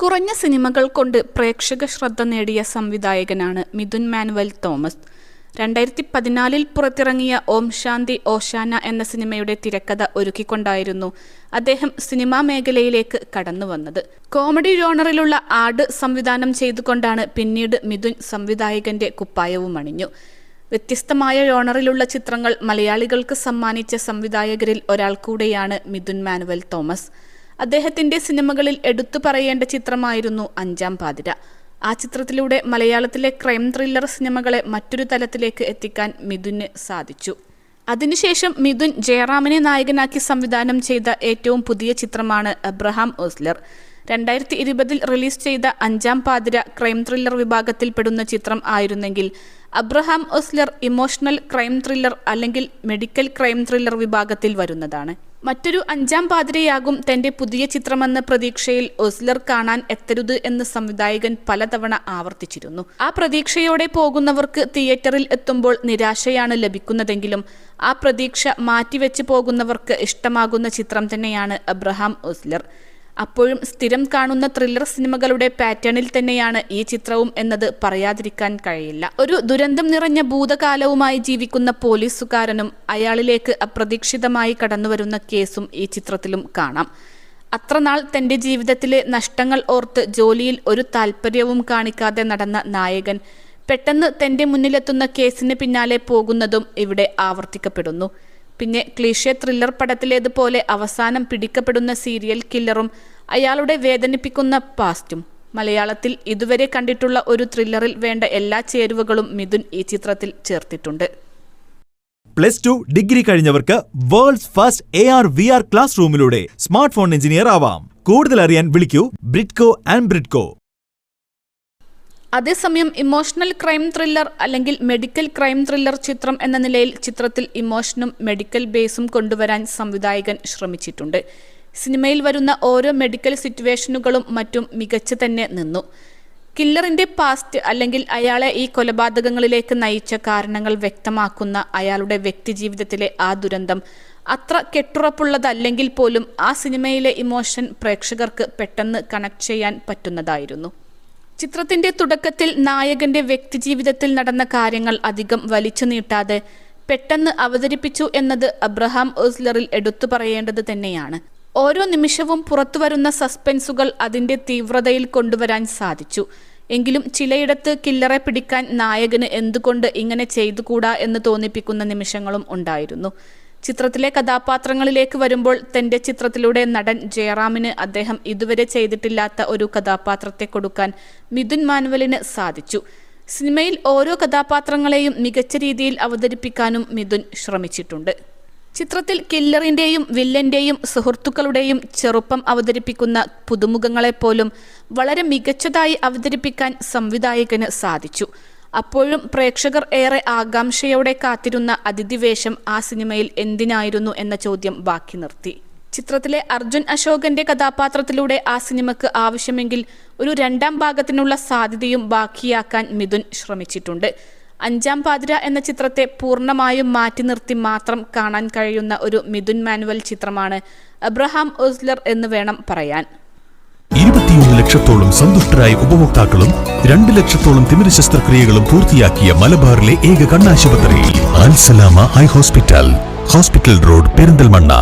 കുറഞ്ഞ സിനിമകൾ കൊണ്ട് പ്രേക്ഷക ശ്രദ്ധ നേടിയ സംവിധായകനാണ് മിഥുൻ മാനുവൽ തോമസ്. 2014 പുറത്തിറങ്ങിയ ഓം ശാന്തി ഓശാന എന്ന സിനിമയുടെ തിരക്കഥ ഒരുക്കിക്കൊണ്ടായിരുന്നു അദ്ദേഹം സിനിമാ മേഖലയിലേക്ക് കടന്നുവന്നത്. കോമഡി ജോണറിലുള്ള ആട് സംവിധാനം ചെയ്തുകൊണ്ടാണ് പിന്നീട് മിഥുൻ സംവിധായകന്റെ കുപ്പായവും അണിഞ്ഞു. വ്യത്യസ്തമായ ജോണറിലുള്ള ചിത്രങ്ങൾ മലയാളികൾക്ക് സമ്മാനിച്ച സംവിധായകരിൽ ഒരാൾ കൂടെയാണ് മിഥുൻ മാനുവൽ തോമസ്. അദ്ദേഹത്തിന്റെ സിനിമകളിൽ എടുത്തു പറയേണ്ട ചിത്രമായിരുന്നു അഞ്ചാം പാതിര. ആ ചിത്രത്തിലൂടെ മലയാളത്തിലെ ക്രൈം ത്രില്ലർ സിനിമകളെ മറ്റൊരു തലത്തിലേക്ക് എത്തിക്കാൻ മിഥുന് സാധിച്ചു. അതിനുശേഷം മിഥുൻ ജയറാമിനെ നായകനാക്കി സംവിധാനം ചെയ്ത ഏറ്റവും പുതിയ ചിത്രമാണ് അബ്രഹാം ഓസ്ലർ. 2020 റിലീസ് ചെയ്ത അഞ്ചാം പാതിര ക്രൈം ത്രില്ലർ വിഭാഗത്തിൽപ്പെടുന്ന ചിത്രം ആയിരുന്നെങ്കിൽ Abraham Ozler emotional crime thriller അല്ലെങ്കിൽ മെഡിക്കൽ ക്രൈം ത്രില്ലർ വിഭാഗത്തിൽ വരുന്നതാണ്. മറ്റൊരു അഞ്ചാം പാതിരയാകും തന്റെ പുതിയ ചിത്രമെന്ന പ്രതീക്ഷയിൽ ഓസ്ലർ കാണാൻ എത്തരുത് എന്ന് സംവിധായകൻ പലതവണ ആവർത്തിച്ചിരുന്നു. ആ പ്രതീക്ഷയോടെ പോകുന്നവർക്ക് തിയേറ്ററിൽ എത്തുമ്പോൾ നിരാശയാണ് ലഭിക്കുന്നതെങ്കിലും ആ പ്രതീക്ഷ മാറ്റിവെച്ച് പോകുന്നവർക്ക് ഇഷ്ടമാകുന്ന ചിത്രം തന്നെയാണ് അബ്രഹാം ഓസ്ലർ. അപ്പോഴും സ്ഥിരം കാണുന്ന ത്രില്ലർ സിനിമകളുടെ പാറ്റേണിൽ തന്നെയാണ് ഈ ചിത്രവും എന്നത് പറയാതിരിക്കാൻ കഴിയില്ല. ഒരു ദുരന്തം നിറഞ്ഞ ഭൂതകാലവുമായി ജീവിക്കുന്ന പോലീസുകാരനും അയാളിലേക്ക് അപ്രതീക്ഷിതമായി കടന്നുവരുന്ന കേസും ഈ ചിത്രത്തിലും കാണാം. അത്രനാൾ തന്റെ ജീവിതത്തിലെ നഷ്ടങ്ങൾ ഓർത്ത് ജോലിയിൽ ഒരു താല്പര്യവും കാണിക്കാതെ നടന്ന നായകൻ പെട്ടെന്ന് തന്റെ മുന്നിലെത്തുന്ന കേസിന് പിന്നാലെ പോകുന്നതും ഇവിടെ ആവർത്തിക്കപ്പെടുന്നു. പിന്നെ ക്ലീഷേ ത്രില്ലർ പടത്തിലേതുപോലെ അവസാനം പിടിക്കപ്പെടുന്ന സീരിയൽ കില്ലറും അയാളുടെ വേദനിപ്പിക്കുന്ന പാസ്റ്റും. മലയാളത്തിൽ ഇതുവരെ കണ്ടിട്ടുള്ള ഒരു ത്രില്ലറിൽ വേണ്ട എല്ലാ ചേരുവകളും മിഥുൻ ഈ ചിത്രത്തിൽ ചേർത്തിട്ടുണ്ട്. +2 ഡിഗ്രി കഴിഞ്ഞവർക്ക് വേൾഡ്സ് ഫസ്റ്റ് AR/VR ക്ലാസ് റൂമിലൂടെ സ്മാർട്ട് ഫോൺ എഞ്ചിനീയർ ആവാം. കൂടുതൽ അറിയാൻ വിളിക്കൂ ബ്രിഡ്കോ ആൻഡ് ബ്രിഡ്കോ. അതേസമയം ഇമോഷണൽ ക്രൈം ത്രില്ലർ അല്ലെങ്കിൽ മെഡിക്കൽ ക്രൈം ത്രില്ലർ ചിത്രം എന്ന നിലയിൽ ചിത്രത്തിൽ ഇമോഷനും മെഡിക്കൽ ബേസും കൊണ്ടുവരാൻ സംവിധായകൻ ശ്രമിച്ചിട്ടുണ്ട്. സിനിമയിൽ വരുന്ന ഓരോ മെഡിക്കൽ സിറ്റുവേഷനുകളും മറ്റും മികച്ചു തന്നെ നിന്നു. കില്ലറിന്റെ പാസ്റ്റ് അല്ലെങ്കിൽ അയാളെ ഈ കൊലപാതകങ്ങളിലേക്ക് നയിച്ച കാരണങ്ങൾ വ്യക്തമാക്കുന്ന അയാളുടെ വ്യക്തിജീവിതത്തിലെ ആ ദുരന്തം അത്ര കെട്ടുറപ്പുള്ളതല്ലെങ്കിൽ പോലും ആ സിനിമയിലെ ഇമോഷൻ പ്രേക്ഷകർക്ക് പെട്ടെന്ന് കണക്ട് ചെയ്യാൻ പറ്റുന്നതായിരുന്നു. ചിത്രത്തിന്റെ തുടക്കത്തിൽ നായകന്റെ വ്യക്തിജീവിതത്തിൽ നടന്ന കാര്യങ്ങൾ അധികം വലിച്ചു നീട്ടാതെ പെട്ടെന്ന് അവതരിപ്പിച്ചു എന്നത് അബ്രഹാം ഓസ്ലറിൽ എടുത്തു പറയേണ്ടത് തന്നെയാണ്. ഓരോ നിമിഷവും പുറത്തുവരുന്ന സസ്പെൻസുകൾ അതിന്റെ തീവ്രതയിൽ കൊണ്ടുവരാൻ സാധിച്ചു. എങ്കിലും ചിലയിടത്ത് കില്ലറെ പിടിക്കാൻ നായകന് എന്തുകൊണ്ട് ഇങ്ങനെ ചെയ്തുകൂടാ എന്ന് തോന്നിപ്പിക്കുന്ന നിമിഷങ്ങളും ഉണ്ടായിരുന്നു. ചിത്രത്തിലെ കഥാപാത്രങ്ങളിലേക്ക് വരുമ്പോൾ തന്റെ ചിത്രത്തിലൂടെ നടൻ ജയറാമിന് അദ്ദേഹം ഇതുവരെ ചെയ്തിട്ടില്ലാത്ത ഒരു കഥാപാത്രത്തെ കൊടുക്കാൻ മിഥുൻ മാനുവലിന് സാധിച്ചു. സിനിമയിൽ ഓരോ കഥാപാത്രങ്ങളെയും മികച്ച രീതിയിൽ അവതരിപ്പിക്കാനും മിഥുൻ ശ്രമിച്ചിട്ടുണ്ട്. ചിത്രത്തിൽ കില്ലറിന്റെയും വില്ലന്റെയും സുഹൃത്തുക്കളുടെയും ചെറുപ്പം അവതരിപ്പിക്കുന്ന പുതുമുഖങ്ങളെപ്പോലും വളരെ മികച്ചതായി അവതരിപ്പിക്കാൻ സംവിധായകന് സാധിച്ചു. അപ്പോഴും പ്രേക്ഷകർ ഏറെ ആകാംക്ഷയോടെ കാത്തിരുന്ന അതിഥിവേഷം ആ സിനിമയിൽ എന്തിനായിരുന്നു എന്ന ചോദ്യം ബാക്കി നിർത്തി. ചിത്രത്തിലെ അർജുൻ അശോകന്റെ കഥാപാത്രത്തിലൂടെ ആ സിനിമയ്ക്ക് ആവശ്യമെങ്കിൽ ഒരു രണ്ടാം ഭാഗത്തിനുള്ള സാധ്യതയും ബാക്കിയാക്കാൻ മിഥുൻ ശ്രമിച്ചിട്ടുണ്ട്. അഞ്ചാം പാതിര എന്ന ചിത്രത്തെ പൂർണ്ണമായും മാറ്റി നിർത്തി മാത്രം കാണാൻ കഴിയുന്ന ഒരു മിഥുൻ മാനുവൽ ചിത്രമാണ് അബ്രഹാം ഓസ്ലർ എന്ന് വേണം പറയാൻ. 21 ലക്ഷത്തോളം സന്തുഷ്ടരായ ഉപഭോക്താക്കളും 2 ലക്ഷത്തോളം തിമിര ശസ്ത്രക്രിയകളും പൂർത്തിയാക്കിയ മലബാറിലെ ഏക കണ്ണാശുപത്രി അൽ സലാമ ഹൈ ഹോസ്പിറ്റൽ റോഡ് പെരിന്തൽമണ്ണ.